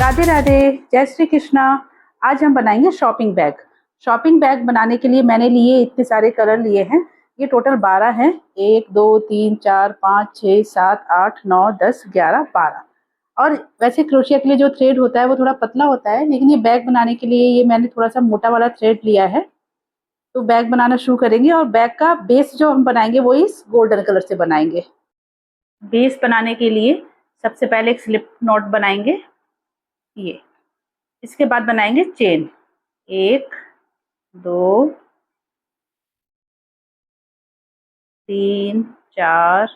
राधे राधे, जय श्री कृष्णा। आज हम बनाएंगे शॉपिंग बैग। शॉपिंग बैग बनाने के लिए मैंने लिए इतने सारे कलर लिए हैं। ये टोटल 12 हैं। 1 2 3 4 5 6 7 8 9 10 11 12। और वैसे क्रोशिया के लिए जो थ्रेड होता है वो थोड़ा पतला होता है, लेकिन ये बैग बनाने के लिए ये मैंने थोड़ा सा मोटा वाला थ्रेड लिया है। तो बैग बनाना शुरू करेंगे और बैग का बेस जो हम बनाएंगे वो इस गोल्डन कलर से बनाएंगे। बेस बनाने के लिए सबसे पहले एक स्लिप नॉट बनाएंगे। ये इसके बाद बनाएंगे चेन। 1 2 3 4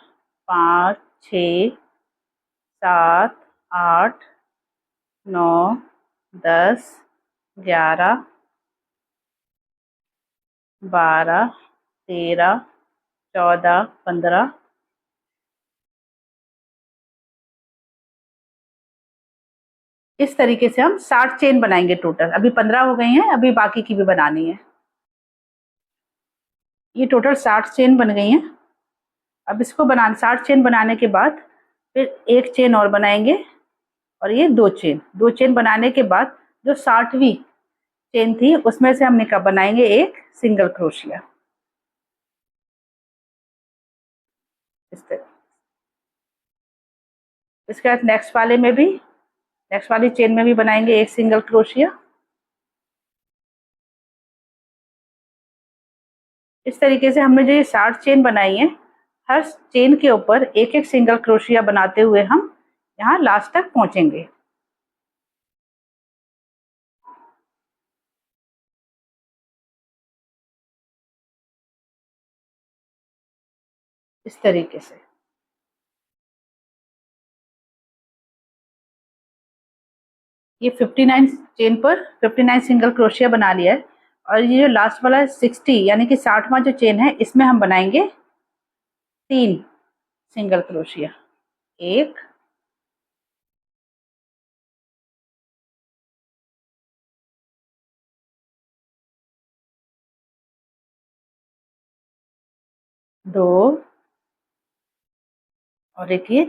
5 6 7 8 9 10 11 12 13 14 15। इस तरीके से हम 60 चेन बनाएंगे टोटल। अभी 15 हो गई हैं, अभी बाकी की भी बनानी है। ये टोटल 60 चेन बन गई हैं। अब इसको 60 चेन बनाने के बाद फिर एक चेन और बनाएंगे और ये दो चेन बनाने के बाद जो 60वीं चेन थी उसमें से हम बनाएंगे एक सिंगल क्रोशिया। इस तरह। इसके बाद नेक्स्ट वाली चेन में भी बनाएंगे एक सिंगल क्रोशिया। इस तरीके से हमने जो ये 60 चेन बनाई है, हर चेन के ऊपर एक एक सिंगल क्रोशिया बनाते हुए हम यहाँ लास्ट तक पहुंचेंगे। इस तरीके से ये 59 चेन पर 59 सिंगल क्रोशिया बना लिया है। और ये जो लास्ट वाला 60 यानी कि 60वां जो चेन है, इसमें हम बनाएंगे 3 सिंगल क्रोशिया। 1 2 और एक ये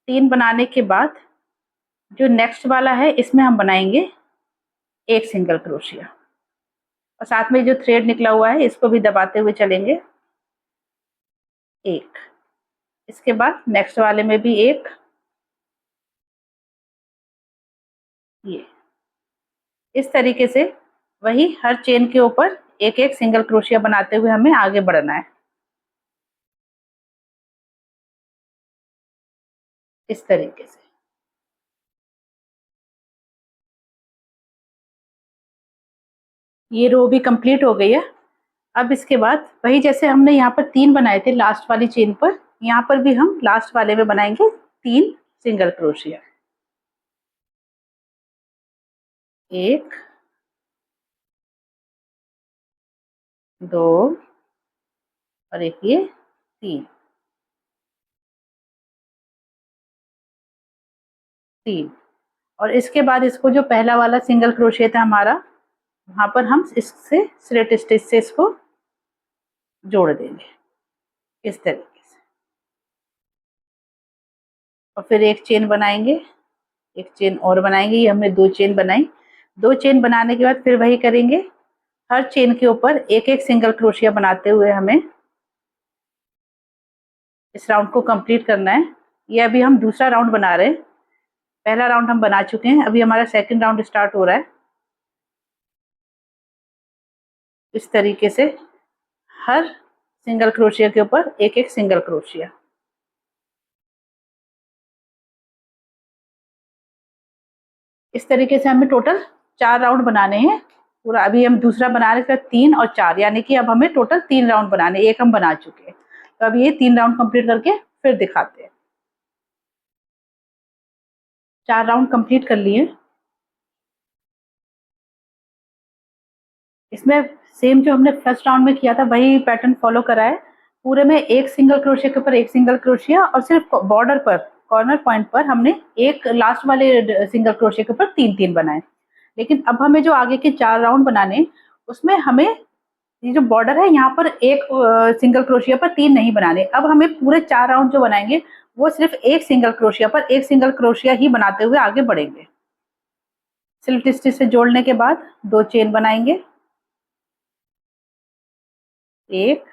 3 बनाने के बाद जो नेक्स्ट वाला है इसमें हम बनाएंगे एक सिंगल क्रोशिया और साथ में जो थ्रेड निकला हुआ है इसको भी दबाते हुए चलेंगे। 1। इसके बाद नेक्स्ट वाले में भी एक। ये इस तरीके से वही हर चेन के ऊपर एक एक सिंगल क्रोशिया बनाते हुए हमें आगे बढ़ना है। इस तरीके से ये रो भी कंप्लीट हो गई है। अब इसके बाद वही जैसे हमने यहाँ पर 3 बनाए थे लास्ट वाली चेन पर, यहाँ पर भी हम लास्ट वाले में बनाएंगे 3 सिंगल क्रोशिया। 1 2 और एक ये 3। और इसके बाद इसको जो पहला वाला सिंगल क्रोशिया था हमारा, वहां पर हम इससे स्लिट स्टिच से इसको जोड़ देंगे इस तरीके से। और फिर एक चेन बनाएंगे, एक चेन और बनाएंगे। ये हमने 2 चेन बनाई। 2 चेन बनाने के बाद फिर वही करेंगे, हर चेन के ऊपर एक एक सिंगल क्रोशिया बनाते हुए हमें इस राउंड को कंप्लीट करना है। ये अभी हम दूसरा राउंड बना रहे हैं। पहला राउंड हम बना चुके हैं, अभी हमारा सेकंड राउंड स्टार्ट हो रहा है। इस तरीके से हर सिंगल क्रोशिया के ऊपर एक एक सिंगल क्रोशिया। इस तरीके से हमें टोटल 4 राउंड बनाने हैं पूरा। अभी हम दूसरा बना रहे थे 3 और 4, यानी कि अब हमें टोटल 3 राउंड बनाने, एक हम बना चुके हैं। तो अब ये 3 राउंड कंप्लीट करके फिर दिखाते हैं। 4 राउंड कंप्लीट कर लिए। इसमें सेम जो हमने फर्स्ट राउंड में किया था वही पैटर्न फॉलो करा है। पूरे में एक सिंगल क्रोशिया के ऊपर एक सिंगल क्रोशिया और सिर्फ बॉर्डर पर, कॉर्नर पॉइंट पर हमने एक लास्ट वाले सिंगल क्रोशिया के ऊपर 3 3 बनाए। लेकिन अब हमें जो आगे के 4 राउंड बनाने, उसमें हमें ये जो बॉर्डर है यहाँ पर एक सिंगल क्रोशिया पर 3 नहीं बनाने। अब हमें पूरे 4 राउंड जो बनाएंगे वो सिर्फ एक सिंगल क्रोशिया पर एक सिंगल क्रोशिया ही बनाते हुए आगे बढ़ेंगे। स्लिट स्टिच से जोड़ने के बाद 2 चेन बनाएंगे, 1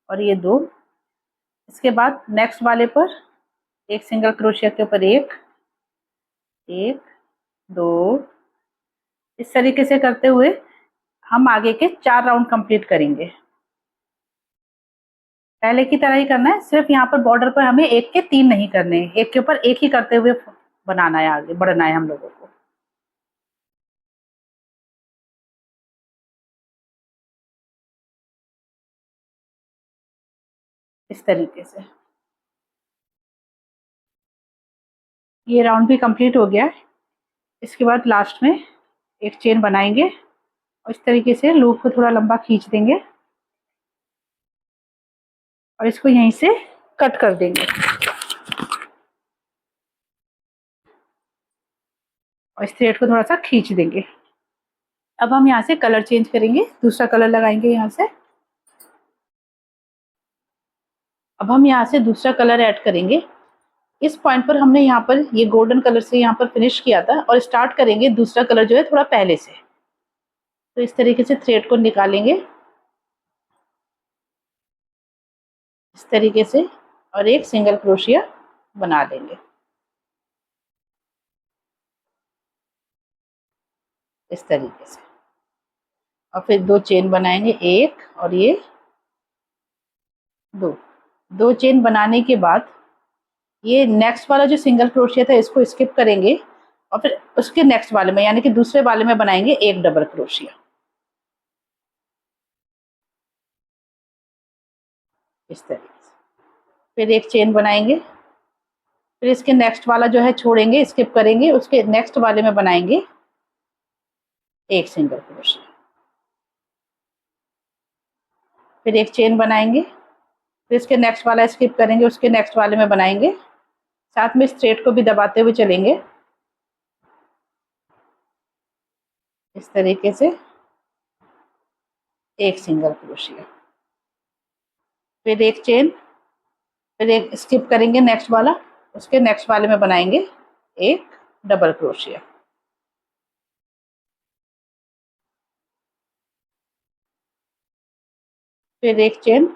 और ये 2। इसके बाद नेक्स्ट वाले पर एक सिंगल क्रोशिया के ऊपर 1, 1, 2। इस तरीके से करते हुए हम आगे के 4 राउंड कंप्लीट करेंगे। पहले की तरह ही करना है, सिर्फ यहाँ पर बॉर्डर पर हमें एक के 3 नहीं करने हैं, एक के ऊपर एक ही करते हुए बनाना है, आगे बढ़ना है हम लोगों को। इस तरीके से ये राउंड भी कंप्लीट हो गया। इसके बाद लास्ट में एक चेन बनाएंगे और इस तरीके से लूप को थोड़ा लंबा खींच देंगे और इसको यहीं से कट कर देंगे और इस थ्रेड को थोड़ा सा खींच देंगे। अब हम यहाँ से कलर चेंज करेंगे, दूसरा कलर लगाएंगे यहाँ से। अब हम यहाँ से दूसरा कलर ऐड करेंगे। इस पॉइंट पर हमने यहाँ पर ये गोल्डन कलर से यहाँ पर फिनिश किया था और स्टार्ट करेंगे दूसरा कलर जो है थोड़ा पहले से। तो इस तरीके से थ्रेड को निकालेंगे इस तरीके से और एक सिंगल क्रोशिया बना देंगे इस तरीके से और फिर 2 चेन बनाएंगे, 1 और ये 2 चेन बनाने के बाद ये नेक्स्ट वाला जो सिंगल क्रोशिया था इसको स्किप करेंगे और फिर उसके नेक्स्ट वाले में यानी कि दूसरे वाले में बनाएंगे एक डबल क्रोशिया इस तरीके से। फिर एक चेन बनाएंगे, फिर इसके नेक्स्ट वाला जो है छोड़ेंगे, स्किप करेंगे, उसके नेक्स्ट वाले में बनाएंगे एक सिंगल क्रोशिया, फिर एक चेन बनाएंगे, फिर इसके नेक्स्ट वाला स्किप करेंगे, उसके नेक्स्ट वाले में बनाएंगे। साथ में इस थ्रेड को भी दबाते हुए चलेंगे इस तरीके से एक सिंगल क्रोशिया, फिर एक चेन, फिर एक स्किप करेंगे नेक्स्ट वाला, उसके नेक्स्ट वाले में बनाएंगे एक डबल क्रोशिया, फिर एक चेन,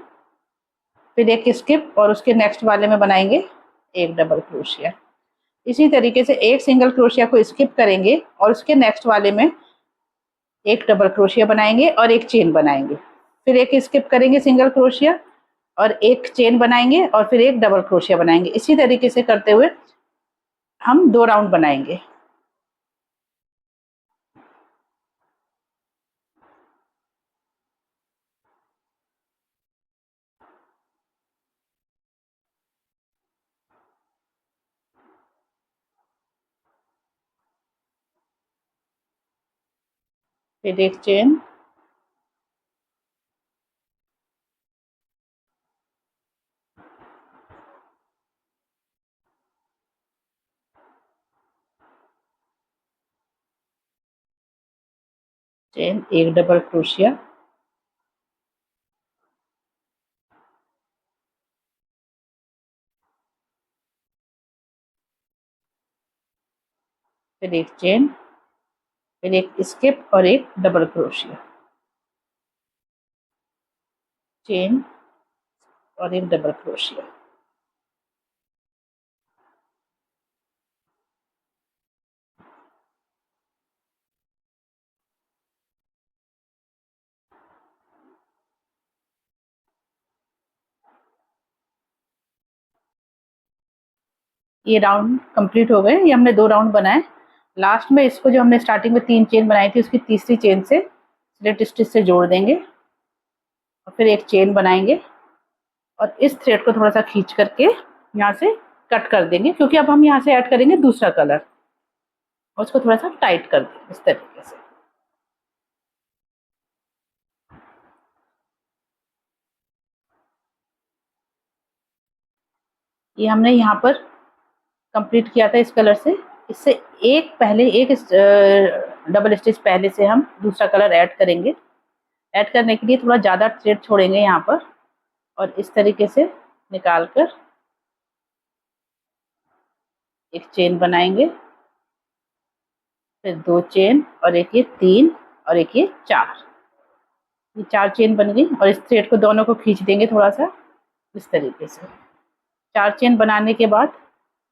फिर एक स्किप और उसके नेक्स्ट वाले में बनाएंगे एक डबल क्रोशिया। इसी तरीके से एक सिंगल क्रोशिया को स्किप करेंगे और उसके नेक्स्ट वाले में एक डबल क्रोशिया बनाएंगे और एक चेन बनाएंगे, फिर एक स्किप करेंगे सिंगल क्रोशिया और एक चेन बनाएंगे और फिर एक डबल क्रोशिया बनाएंगे। इसी तरीके से करते हुए हम 2 राउंड बनाएंगे। फिर एक चेन, चेन, एक डबल क्रोशिया, फिर एक चेन, फिर एक स्किप और एक डबल क्रोशिया, चेन और एक डबल क्रोशिया। ये राउंड कंप्लीट हो गए। ये हमने 2 राउंड बनाए। लास्ट में इसको जो हमने स्टार्टिंग में 3 चेन बनाई थी उसकी तीसरी चेन से स्लिट स्टिच से जोड़ देंगे और फिर एक चेन बनाएंगे और इस थ्रेड को थोड़ा सा खींच करके यहाँ से कट कर देंगे, क्योंकि अब हम यहाँ से ऐड करेंगे दूसरा कलर और उसको थोड़ा सा टाइट कर देंगे इस तरीके से। ये हमने यहाँ पर कंप्लीट किया था इस कलर से। इससे एक डबल स्टिच पहले से हम दूसरा कलर ऐड करेंगे ऐड करने के लिए थोड़ा ज़्यादा थ्रेड छोड़ेंगे यहाँ पर और इस तरीके से निकाल कर एक चेन बनाएंगे, फिर 2 चेन और एक ये 3 और एक ये 4। ये 4 चेन बन गई और इस थ्रेड को दोनों को खींच देंगे थोड़ा सा इस तरीके से। 4 चेन बनाने के बाद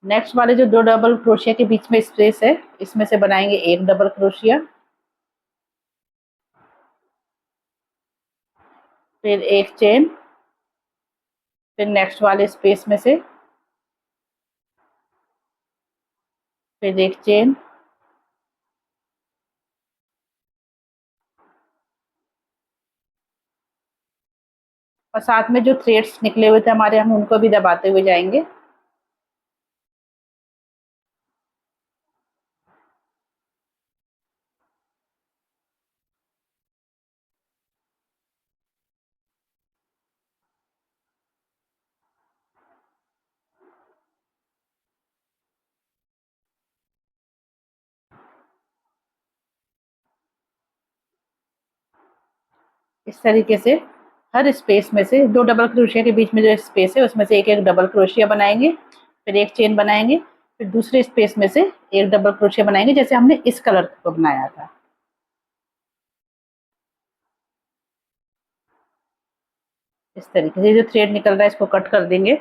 नेक्स्ट वाले जो 2 डबल क्रोशिया के बीच में स्पेस है, इसमें से बनाएंगे एक डबल क्रोशिया, फिर एक चेन, फिर नेक्स्ट वाले स्पेस में से फिर एक चेन, और साथ में जो थ्रेड्स निकले हुए थे हमारे, हम उनको भी दबाते हुए जाएंगे। इस तरीके से हर स्पेस में से 2 डबल क्रोशिया के बीच में जो स्पेस है उसमें से एक एक डबल क्रोशिया बनाएंगे, फिर एक चेन बनाएंगे, फिर दूसरे स्पेस में से एक डबल क्रोशिया बनाएंगे जैसे हमने इस कलर को बनाया था। इस तरीके से जो थ्रेड निकल रहा है इसको कट कर देंगे।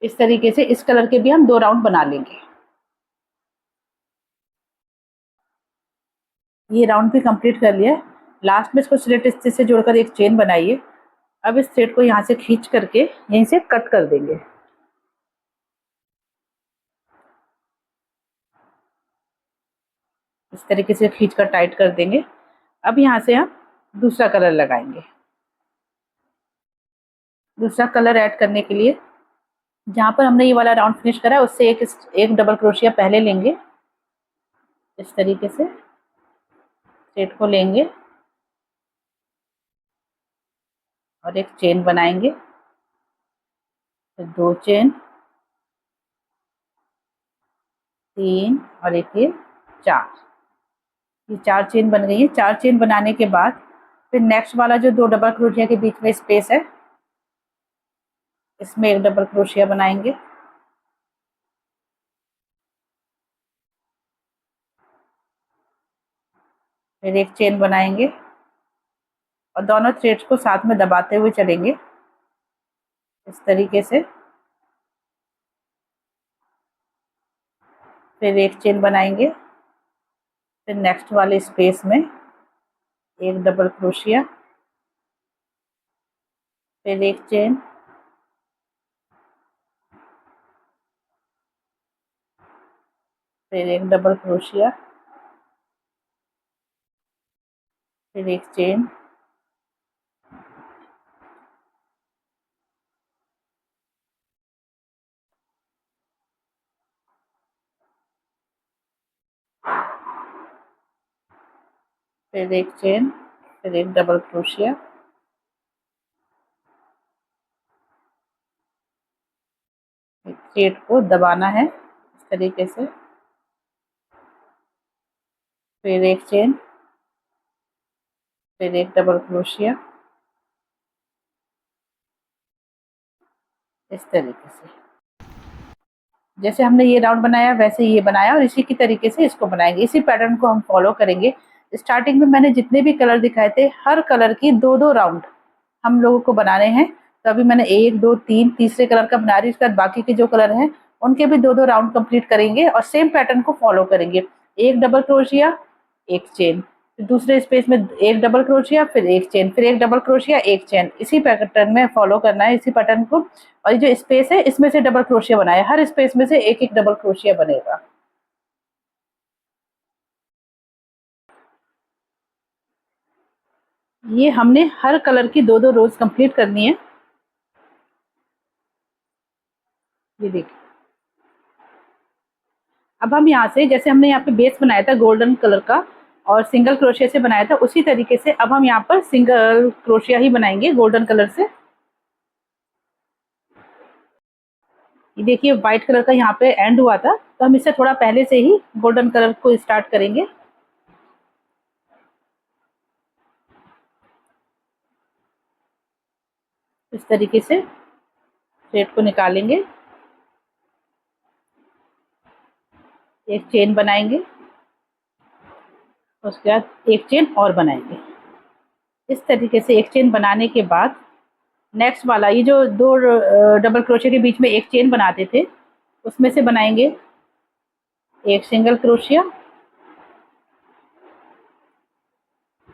इस तरीके से इस कलर के भी हम 2 राउंड बना लेंगे। ये राउंड भी कंप्लीट कर लिया है। लास्ट में इसको स्लिट स्टिच से जोड़कर एक चेन बनाइए। अब इस थ्रेड को यहाँ से खींच करके यहीं से कट कर देंगे। इस तरीके से खींच कर टाइट कर देंगे। अब यहाँ से हम दूसरा कलर लगाएंगे। दूसरा कलर ऐड करने के लिए जहाँ पर हमने ये वाला राउंड फिनिश करा है उससे एक डबल क्रोशिया पहले लेंगे। इस तरीके से थ्रेड को लेंगे और एक चेन बनाएंगे, फिर 2 चेन, 3 और एक ये 4। ये 4 चेन बन गई है। 4 चेन बनाने के बाद फिर नेक्स्ट वाला जो 2 डबल क्रोशिया के बीच में स्पेस है इसमें एक डबल क्रोशिया बनाएंगे, फिर एक चेन बनाएंगे और दोनों थ्रेड्स को साथ में दबाते हुए चलेंगे इस तरीके से। फिर एक चेन बनाएंगे, फिर नेक्स्ट वाले स्पेस में एक डबल क्रोशिया, फिर एक चेन, फिर एक डबल क्रोशिया, फिर एक चेन, फिर एक चेन, फिर एक डबल क्रोशिया, थ्रेड को दबाना है इस तरीके से, फिर एक चेन, फिर एक डबल क्रोशिया इस तरीके से। जैसे हमने ये राउंड बनाया वैसे ये बनाया और इसी की तरीके से इसको बनाएंगे। इसी पैटर्न को हम फॉलो करेंगे। स्टार्टिंग में मैंने जितने भी कलर दिखाए थे हर कलर की 2-2 राउंड हम लोगों को बनाने हैं। तो अभी मैंने 1 2 3 तीसरे कलर का बना रही हूँ। उसके बाद बाकी के जो कलर हैं उनके भी 2-2 राउंड कंप्लीट करेंगे और सेम पैटर्न को फॉलो करेंगे। एक डबल क्रोशिया, एक चेन, फिर दूसरे स्पेस में एक डबल क्रोशिया, फिर एक चेन, फिर एक डबल क्रोशिया, एक चेन। इसी पैटर्न में फॉलो करना है, इसी पैटर्न को। और ये जो स्पेस है इसमें से डबल क्रोशिया बनाए, हर स्पेस में से एक एक डबल क्रोशिया बनेगा। ये हमने हर कलर की 2-2 रोज कंप्लीट करनी है। ये देखिए। अब हम यहाँ से जैसे हमने यहाँ पे बेस बनाया था गोल्डन कलर का और सिंगल क्रोशिया से बनाया था, उसी तरीके से अब हम यहाँ पर सिंगल क्रोशिया ही बनाएंगे गोल्डन कलर से। ये देखिए वाइट कलर का यहाँ पे एंड हुआ था, तो हम इससे थोड़ा पहले से ही गोल्डन कलर को स्टार्ट करेंगे। इस तरीके से थ्रेड को निकालेंगे, एक चेन बनाएंगे, उसके बाद एक चेन और बनाएंगे। इस तरीके से एक चेन बनाने के बाद नेक्स्ट वाला, ये जो दो डबल क्रोशिया के बीच में एक चेन बनाते थे, उसमें से बनाएंगे एक सिंगल क्रोशिया,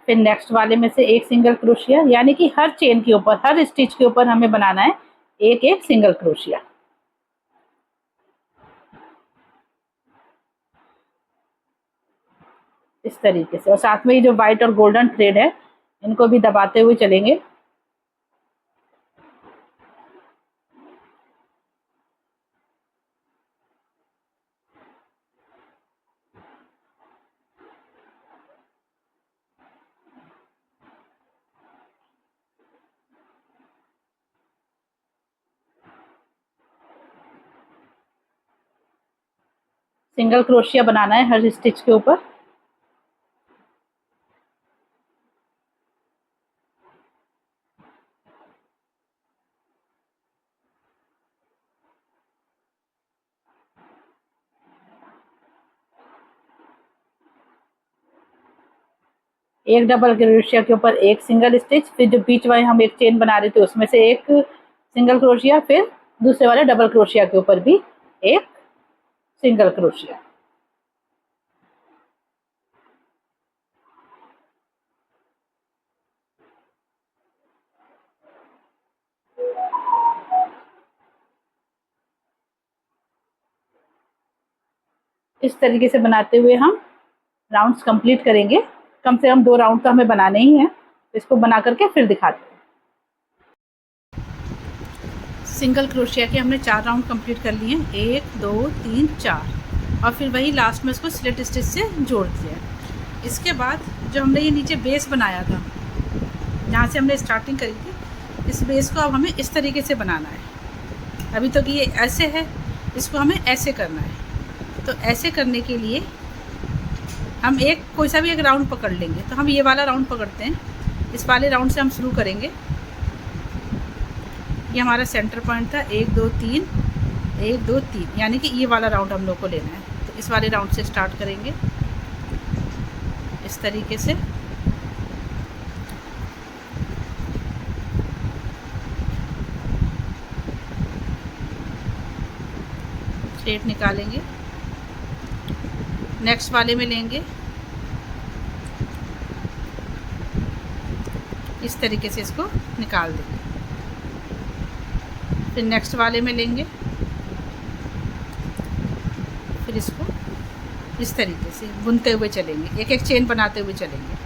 फिर नेक्स्ट वाले में से एक सिंगल क्रोशिया, यानी कि हर चेन के ऊपर, हर स्टिच के ऊपर हमें बनाना है एक एक सिंगल क्रोशिया। इस तरीके से, और साथ में ये जो व्हाइट और गोल्डन थ्रेड है इनको भी दबाते हुए चलेंगे। सिंगल क्रोशिया बनाना है हर स्टिच के ऊपर। एक डबल क्रोशिया के ऊपर एक सिंगल स्टिच, फिर जो बीच वाले हम एक चेन बना रहे थे उसमें से एक सिंगल क्रोशिया, फिर दूसरे वाले डबल क्रोशिया के ऊपर भी एक सिंगल क्रोशिया। इस तरीके से बनाते हुए हम राउंड्स कंप्लीट करेंगे। कम से कम 2 राउंड तो हमें बनाने ही हैं। इसको बना करके फिर दिखाते हैं। सिंगल क्रोशिया के हमने 4 राउंड कंप्लीट कर लिए हैं, 1 2 3 4, और फिर वही लास्ट में इसको स्लिट स्टिच से जोड़ दिया। इसके बाद जो हमने ये नीचे बेस बनाया था, जहाँ से हमने स्टार्टिंग करी थी, इस बेस को अब हमें इस तरीके से बनाना है। अभी तक ये ऐसे है, इसको हमें ऐसे करना है। तो ऐसे करने के लिए हम कोई सा भी एक राउंड पकड़ लेंगे। तो हम ये वाला राउंड पकड़ते हैं, इस वाले राउंड से हम शुरू करेंगे। ये हमारा सेंटर पॉइंट था, 1 2 3 1 2 3, यानी कि ये वाला राउंड हम लोग को लेना है। तो इस वाले राउंड से स्टार्ट करेंगे इस तरीके से। थ्रेड निकालेंगे, नेक्स्ट वाले में लेंगे, इस तरीके से इसको निकाल देंगे। फिर नेक्स्ट वाले में लेंगे, फिर इसको इस तरीके से बुनते हुए चलेंगे, एक एक चेन बनाते हुए चलेंगे।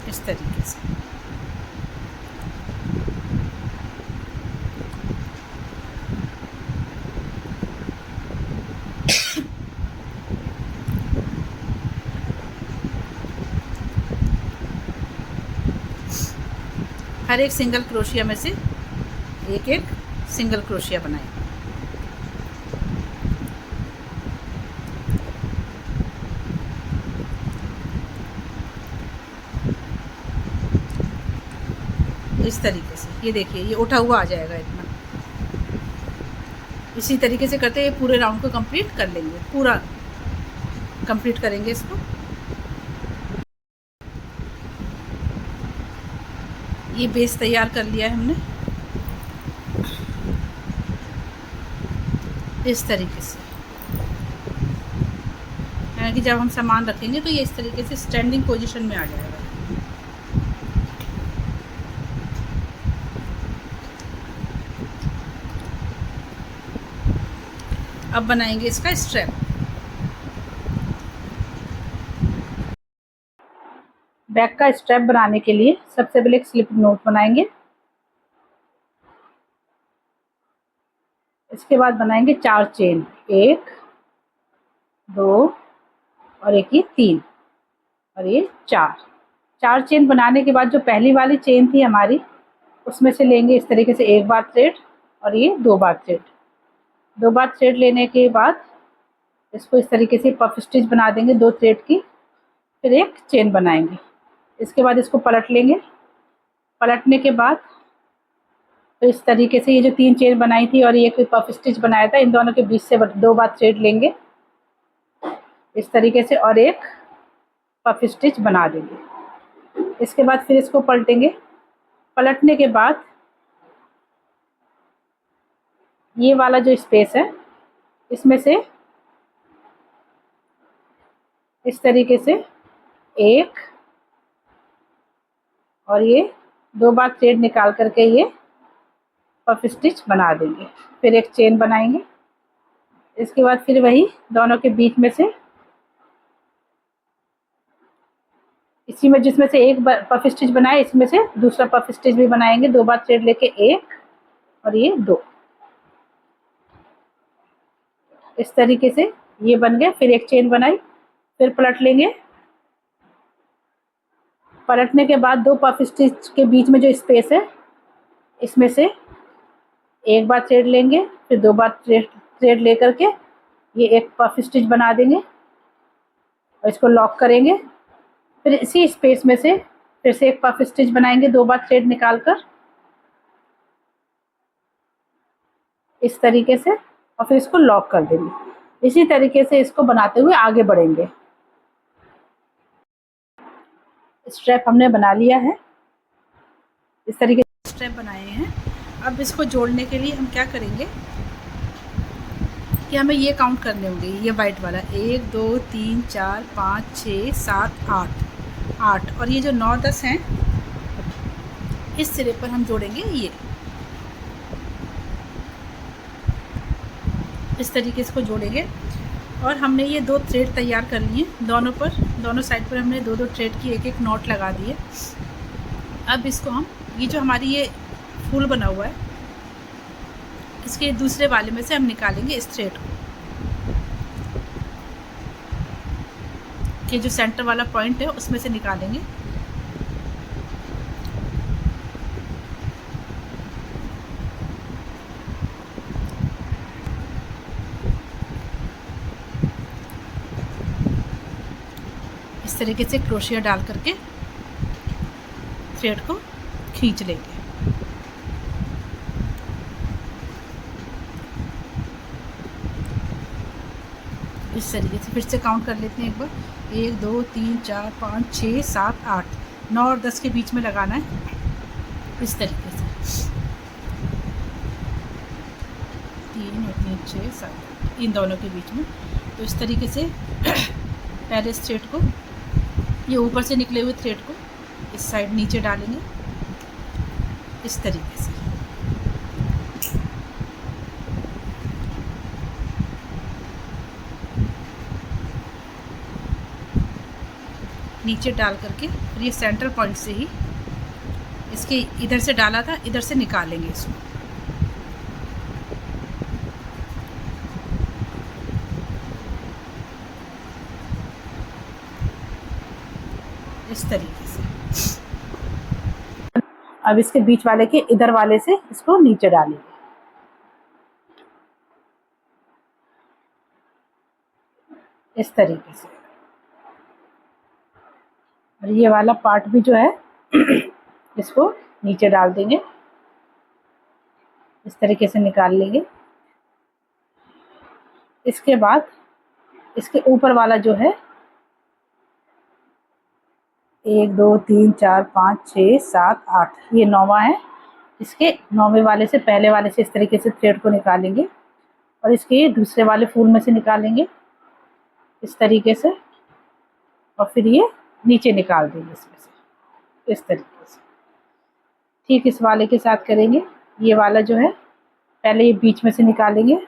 इस तरीके से हर एक सिंगल क्रोशिया में से एक एक सिंगल क्रोशिया बनाएं। इस तरीके से ये देखिए, ये उठा हुआ आ जाएगा इतना। इसी तरीके से करते हुए पूरे राउंड को कंप्लीट कर लेंगे, पूरा कंप्लीट करेंगे इसको। ये बेस तैयार कर लिया है हमने इस तरीके से, यानी कि जब हम सामान रखेंगे तो ये इस तरीके से स्टैंडिंग पोजीशन में आ जाएगा। अब बनाएंगे इसका स्ट्रैप। बैक का स्ट्रैप बनाने के लिए सबसे पहले एक स्लिप नोट बनाएंगे। इसके बाद बनाएंगे 4 चेन, 1 2 और एक ये 3 और ये 4। 4 चेन बनाने के बाद जो पहली वाली चेन थी हमारी, उसमें से लेंगे इस तरीके से एक बार थ्रेड और ये 2 बार थ्रेड। 2 बार थ्रेड लेने के बाद इसको इस तरीके से पफ स्टिच बना देंगे 2 थ्रेड की, फिर एक चेन बनाएंगे। इसके बाद इसको पलट लेंगे। पलटने के बाद तो इस तरीके से ये जो 3 चेन बनाई थी और ये कोई पफ स्टिच बनाया था, इन दोनों के बीच से 2 बार थ्रेड लेंगे इस तरीके से और एक पफ स्टिच बना देंगे। इसके बाद फिर इसको पलटेंगे। पलटने के बाद ये वाला जो स्पेस है, इसमें से इस तरीके से एक और ये 2 बार थ्रेड निकाल करके ये पफ स्टिच बना देंगे। फिर एक चेन बनाएंगे। इसके बाद फिर वही दोनों के बीच में से इसी में जिसमें से एक पफ स्टिच बनाए, इसमें से दूसरा पफ स्टिच भी बनाएंगे 2 बार थ्रेड लेके, एक और ये 2 इस तरीके से ये बन गया। फिर एक चेन बनाई, फिर पलट लेंगे। पलटने के बाद 2 पफ स्टिच के बीच में जो स्पेस है, इसमें से एक बार थ्रेड लेंगे, फिर 2 बार थ्रेड लेकर के ये एक पफ स्टिच बना देंगे और इसको लॉक करेंगे। फिर इसी स्पेस में से फिर से एक पफ स्टिच बनाएंगे 2 बार थ्रेड निकालकर इस तरीके से और फिर इसको लॉक कर देंगे। इसी तरीके से इसको बनाते हुए आगे बढ़ेंगे। स्ट्रैप हमने बना लिया है, इस तरीके से स्ट्रैप बनाए हैं। अब इसको जोड़ने के लिए हम क्या करेंगे कि हमें ये काउंट करने होंगे, ये वाइट वाला 1 2 3 4 5 6 7 8 और ये जो 9 10 हैं, इस सिरे पर हम जोड़ेंगे ये इस तरीके से इसको जोड़ेंगे। और हमने ये 2 थ्रेड तैयार कर लिए दोनों साइड पर हमने 2 थ्रेड की एक एक नॉट लगा दिए। अब इसको हम ये जो हमारी ये फूल बना हुआ है, इसके दूसरे वाले में से हम निकालेंगे इस थ्रेड को, कि जो सेंटर वाला पॉइंट है उसमें से निकालेंगे। इस तरीके से क्रोशिया डाल करके थ्रेड को खींच लेंगे। इस तरीके से फिर से काउंट कर लेते हैं एक बार, 1 2 3 4 5 6 7 8 9 और 10 के बीच में लगाना है इस तरीके से, 3 और 3 6 7 इन दोनों के बीच में। तो इस तरीके से पहले इस थ्रेड को, ये ऊपर से निकले हुए थ्रेड को इस साइड नीचे डालेंगे इस तरीके से। नीचे डाल करके फिर ये सेंटर पॉइंट से ही इसके इधर से डाला था, इधर से निकालेंगे इसको इस तरीके से। अब इसके बीच वाले के इधर वाले से इसको नीचे डालेंगे इस तरीके से। और ये वाला पार्ट भी जो है इसको नीचे डाल देंगे, इस तरीके से निकाल लेंगे। इसके बाद इसके ऊपर वाला जो है 1 2 3 4 5 6 7 8 ये 9वां है, इसके 9वें वाले से पहले वाले से इस तरीके से थ्रेड को निकालेंगे और इसके दूसरे वाले फूल में से निकालेंगे इस तरीके से और फिर ये नीचे निकाल देंगे इसमें से इस तरीके से। ठीक इस वाले के साथ करेंगे। ये वाला जो है पहले ये बीच में से निकालेंगे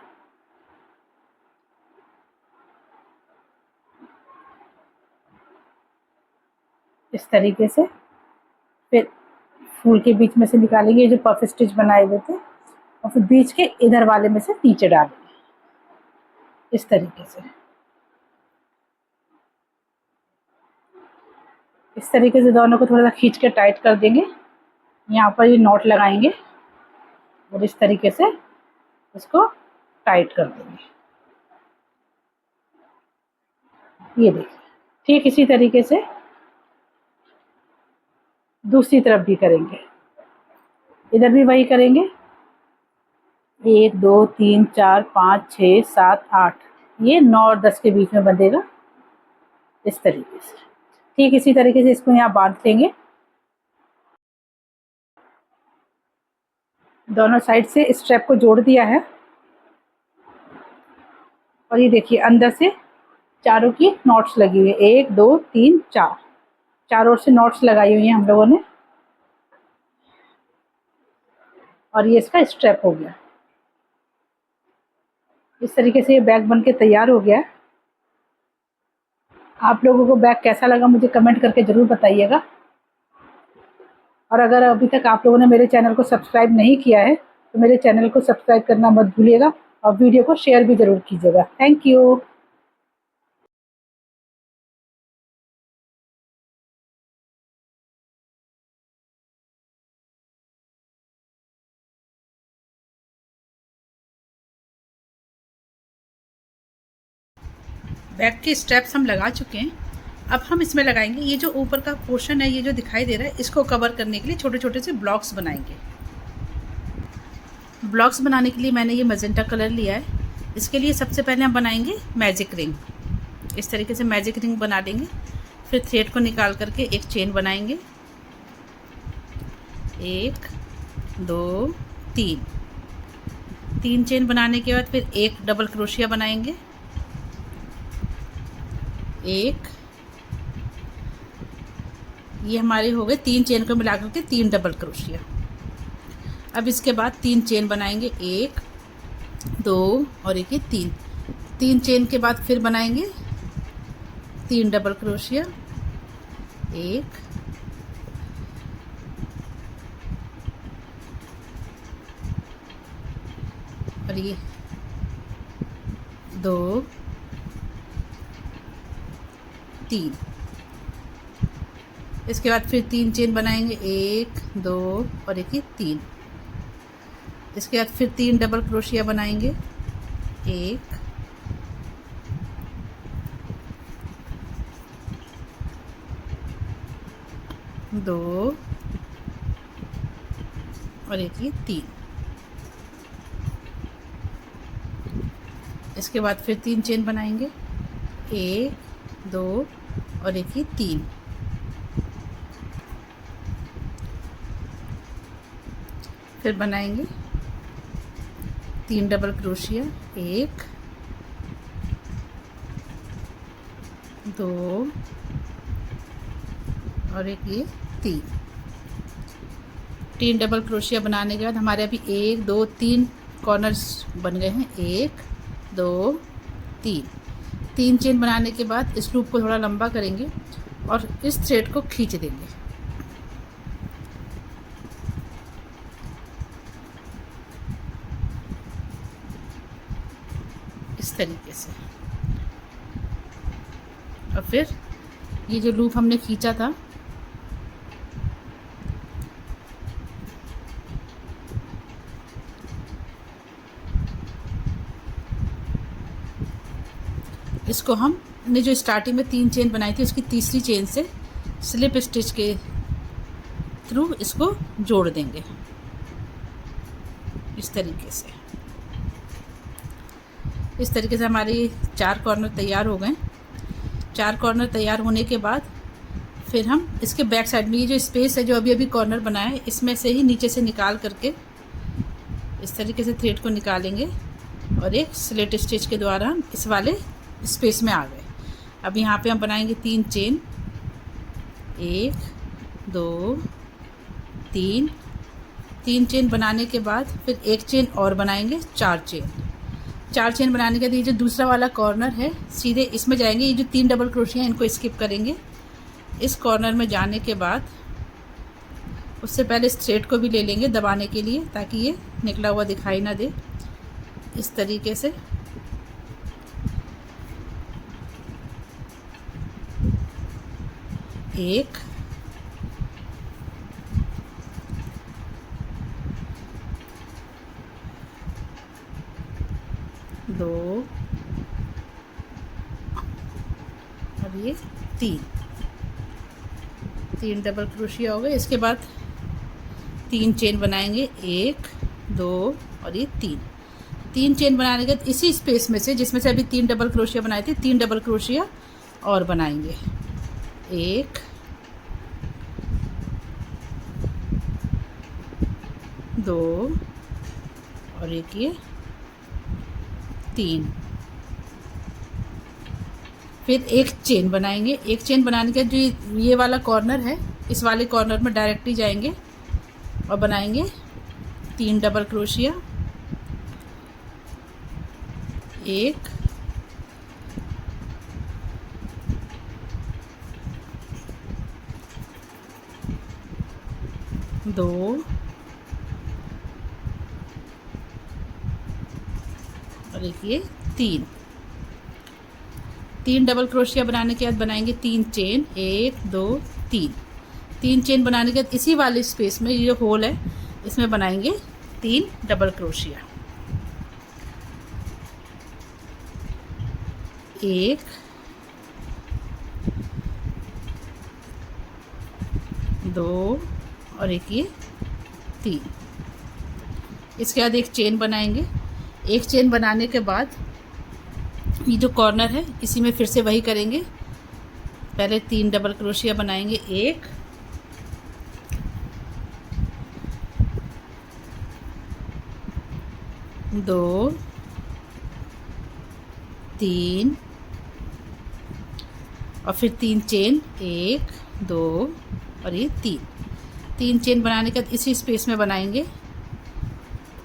इस तरीके से, फिर फूल के बीच में से निकालेंगे जो पफ स्टिच बनाए हुए थे और फिर बीच के इधर वाले में से नीचे डालेंगे इस तरीके से। इस तरीके से दोनों को थोड़ा सा खींच के टाइट कर देंगे। यहाँ पर ये नॉट लगाएंगे और इस तरीके से इसको टाइट कर देंगे। ये देखिए, ठीक इसी तरीके से दूसरी तरफ भी करेंगे। इधर भी वही करेंगे। 1 2 3 4 5 6 7 8, ये 9 और 10 के बीच में बंधेगा इस तरीके से। ठीक इसी तरीके से इसको यहाँ बांध देंगे। दोनों साइड से स्ट्रैप को जोड़ दिया है और ये देखिए अंदर से चारों की नॉट्स लगी हुई है। 1 2 3 4, चारों ओर से नॉट्स लगाई हुई हैं हम लोगों ने और ये इसका स्ट्रैप हो गया। इस तरीके से ये बैग बन के तैयार हो गया है। आप लोगों को बैग कैसा लगा मुझे कमेंट करके ज़रूर बताइएगा। और अगर अभी तक आप लोगों ने मेरे चैनल को सब्सक्राइब नहीं किया है तो मेरे चैनल को सब्सक्राइब करना मत भूलिएगा और वीडियो को शेयर भी ज़रूर कीजिएगा। Thank you. बैग के स्ट्रैप्स हम लगा चुके हैं। अब हम इसमें लगाएंगे ये जो ऊपर का पोर्शन है, ये जो दिखाई दे रहा है, इसको कवर करने के लिए छोटे छोटे से ब्लॉक्स बनाएंगे। ब्लॉक्स बनाने के लिए मैंने ये मैजेंटा कलर लिया है। इसके लिए सबसे पहले हम बनाएंगे मैजिक रिंग। इस तरीके से मैजिक रिंग बना देंगे। फिर थ्रेड को निकाल करके एक चेन बनाएंगे। 1 2 3, 3 चेन बनाने के बाद फिर एक डबल क्रोशिया बनाएंगे। 1, ये हमारे हो गए 3 चेन को मिला करके 3 डबल क्रोशिया। अब इसके बाद 3 चेन बनाएंगे। 1 2 और एक ये 3, 3 चेन के बाद फिर बनाएंगे 3 डबल क्रोशिया। 1 और ये 2 3, इसके बाद फिर 3 चेन बनाएंगे। 1 2 और एक 3, इसके बाद फिर 3 डबल क्रोशिया बनाएंगे। 1 2 और एक 3, इसके बाद फिर 3 चेन बनाएंगे। 1 2 और एक 3, फिर बनाएंगे 3 डबल क्रोशिया। 1 2 और एक 3 डबल क्रोशिया बनाने के बाद हमारे अभी 1 2 3 कॉर्नर्स बन गए हैं। 1 2 3 चेन बनाने के बाद इस लूप को थोड़ा लंबा करेंगे और इस थ्रेड को खींच देंगे। इस तरीके से। और फिर ये जो लूप हमने खींचा था इसको हमने जो स्टार्टिंग में 3 चेन बनाई थी उसकी तीसरी चेन से स्लिप स्टिच के थ्रू इसको जोड़ देंगे इस तरीके से। इस तरीके से हमारे 4 कॉर्नर तैयार हो गए। 4 कॉर्नर तैयार होने के बाद फिर हम इसके बैक साइड में ये जो स्पेस है जो अभी अभी कॉर्नर बनाया है इसमें से ही नीचे से निकाल करके इस तरीके से थ्रेड को निकालेंगे और एक स्लिट स्टिच के द्वारा हम इस वाले स्पेस में आ गए। अब यहाँ पे हम बनाएंगे 3 चेन। 1 2 3 चेन बनाने के बाद फिर एक चेन और बनाएंगे। 4 चेन बनाने के बाद ये जो दूसरा वाला कॉर्नर है सीधे इसमें जाएंगे। ये जो 3 डबल क्रोशिया हैं इनको स्किप करेंगे। इस कॉर्नर में जाने के बाद उससे पहले इस थ्रेड को भी ले लेंगे दबाने के लिए, ताकि ये निकला हुआ दिखाई ना दे। इस तरीके से एक, दो और ये तीन, तीन डबल क्रोशिया हो गए। इसके बाद तीन चेन बनाएंगे, एक, दो और ये तीन। तीन चेन बनाने के बाद इसी स्पेस में से, जिसमें से अभी तीन डबल क्रोशिया बनाए थे, तीन डबल क्रोशिया और बनाएंगे। एक, दो और एक ये तीन। फिर एक चेन बनाएंगे। एक चेन बनाने के जो ये वाला कॉर्नर है, इस वाले कॉर्नर में डायरेक्ट ही जाएंगे और बनाएंगे तीन डबल क्रोशिया। एक, दो और एक ये तीन। तीन डबल क्रोशिया बनाने के बाद बनाएंगे तीन चेन, एक, दो, तीन। तीन चेन बनाने के बाद इसी वाले स्पेस में, ये होल है, इसमें बनाएंगे तीन डबल क्रोशिया। एक, दो और एक ये तीन। इसके बाद एक चेन बनाएंगे। एक चेन बनाने के बाद ये जो कॉर्नर है, इसी में फिर से वही करेंगे। पहले तीन डबल क्रोशिया बनाएंगे, एक, दो, तीन और फिर तीन चेन, एक, दो और ये तीन। तीन चेन बनाने के बाद इसी स्पेस में बनाएंगे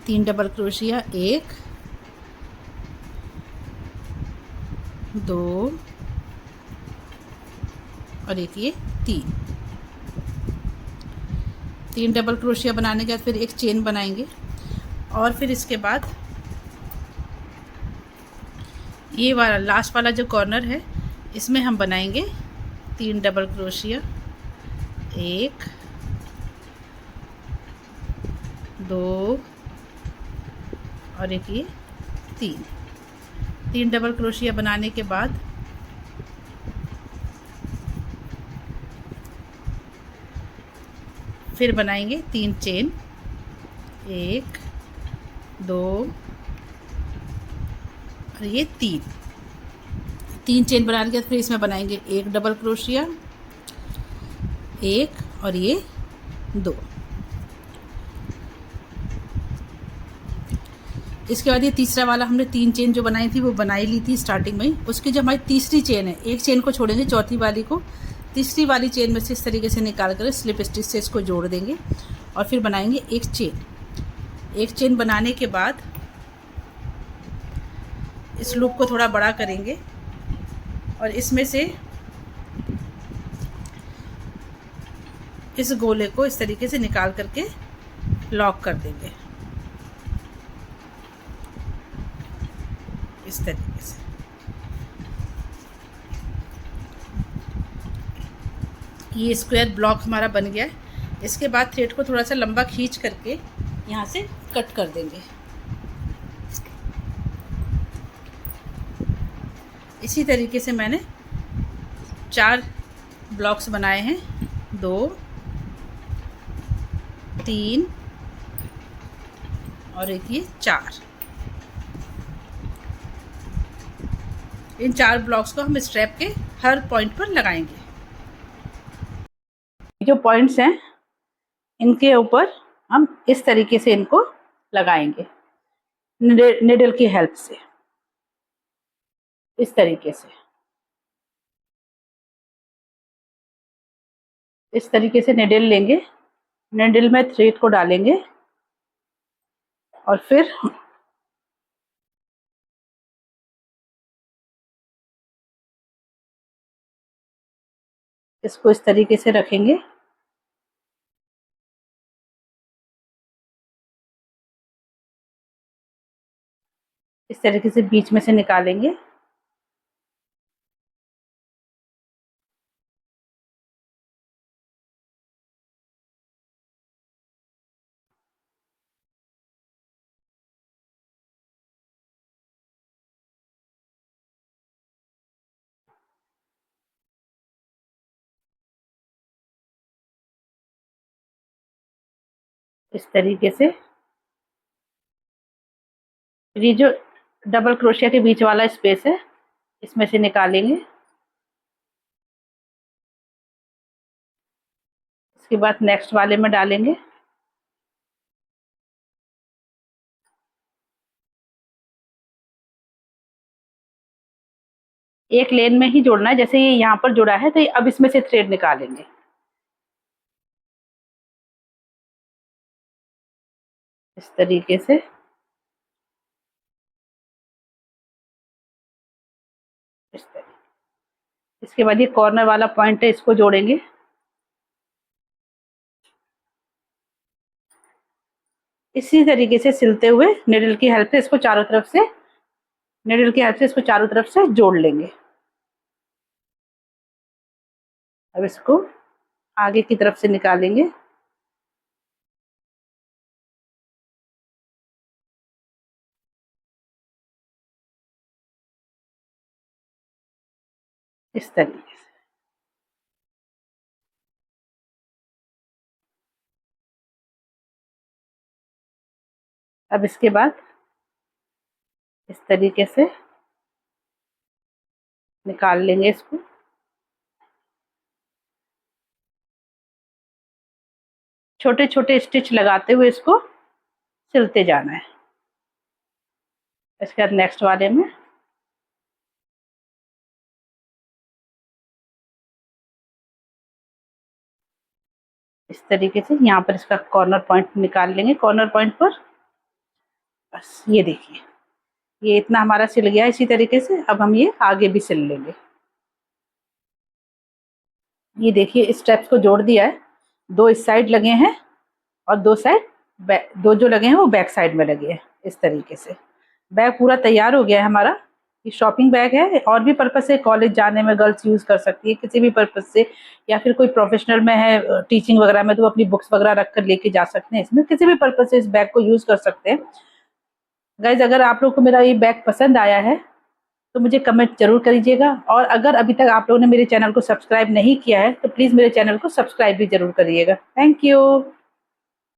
तीन डबल क्रोशिया, एक, दो और एक ये तीन। तीन डबल क्रोशिया बनाने के बाद फिर एक चेन बनाएंगे और फिर इसके बाद ये वाला लास्ट वाला जो कॉर्नर है, इसमें हम बनाएंगे तीन डबल क्रोशिया, एक, दो और एक ये तीन। तीन डबल क्रोशिया बनाने के बाद फिर बनाएंगे तीन चेन, एक, दो और ये तीन। तीन चेन बनाने के बाद फिर इसमें बनाएंगे एक डबल क्रोशिया, एक और ये दो। इसके बाद ये तीसरा वाला हमने तीन चेन जो बनाई थी वो बनाई ली थी स्टार्टिंग में ही। उसकी जो हमारी तीसरी चेन है, एक चेन को छोड़ेंगे, चौथी वाली को तीसरी वाली चेन में से इस तरीके से निकाल कर स्लिप स्टिच से इसको जोड़ देंगे और फिर बनाएंगे एक चेन। एक चेन बनाने के बाद इस लूप को थोड़ा बड़ा करेंगे और इसमें से इस गोले को इस तरीके से निकाल करके लॉक कर देंगे, इस तरीके से। ये स्क्वायर ब्लॉक हमारा बन गया है। इसके बाद थ्रेड को थोड़ा सा लंबा खींच करके यहाँ से कट कर देंगे। इसी तरीके से मैंने चार ब्लॉक्स बनाए हैं, दो, तीन और एक ये चार। इन चार ब्लॉक्स को हम स्ट्रैप के हर पॉइंट पर लगाएंगे। जो पॉइंट्स हैं इनके ऊपर हम इस तरीके से इनको लगाएंगे निडल की हेल्प से, इस तरीके से। इस तरीके से निडल लेंगे, निडल में थ्रेड को डालेंगे और फिर इसको इस तरीके से रखेंगे इस तरीके से बीच में से निकालेंगे। इस तरीके से ये जो डबल क्रोशिया के बीच वाला स्पेस है इसमें से निकालेंगे। इसके बाद नेक्स्ट वाले में डालेंगे। एक लेन में ही जोड़ना है, जैसे ये यहाँ पर जुड़ा है तो ये अब इसमें से थ्रेड निकालेंगे। इस तरीके से इस तरीके। इसके बाद ये कॉर्नर वाला पॉइंट है, इसको जोड़ेंगे। इसी तरीके से सिलते हुए निडल की हेल्प से इसको चारों तरफ से जोड़ लेंगे। अब इसको आगे की तरफ से निकालेंगे। इस तरीके से अब इसके बाद इस तरीके से निकाल लेंगे इसको। छोटे छोटे स्टिच लगाते हुए इसको सिलते जाना है। इसके बाद नेक्स्ट वाले में इस तरीके से यहाँ पर इसका कॉर्नर पॉइंट निकाल लेंगे। कॉर्नर पॉइंट पर बस ये देखिए, ये इतना हमारा सिल गया। इसी तरीके से अब हम ये आगे भी सिल लेंगे। ये देखिए इस स्टेप्स को जोड़ दिया है। दो इस साइड लगे हैं और दो जो लगे हैं वो बैक साइड में लगे हैं। इस तरीके से बैग पूरा तैयार हो गया है हमारा। ये शॉपिंग बैग है, और भी पर्पज से कॉलेज जाने में गर्ल्स यूज कर सकती है, किसी भी पर्पज से, या फिर कोई प्रोफेशनल में है टीचिंग वगैरह में तो अपनी बुक्स वगैरह रख कर लेके जा सकते हैं। इसमें किसी भी पर्पज से इस बैग को यूज कर सकते हैं। गाइज, अगर आप लोग को मेरा ये बैग पसंद आया है तो मुझे कमेंट जरूर करिएगा, और अगर अभी तक आप लोगों ने मेरे चैनल को सब्सक्राइब नहीं किया है तो प्लीज मेरे चैनल को सब्सक्राइब भी जरूर करिएगा। Thank you.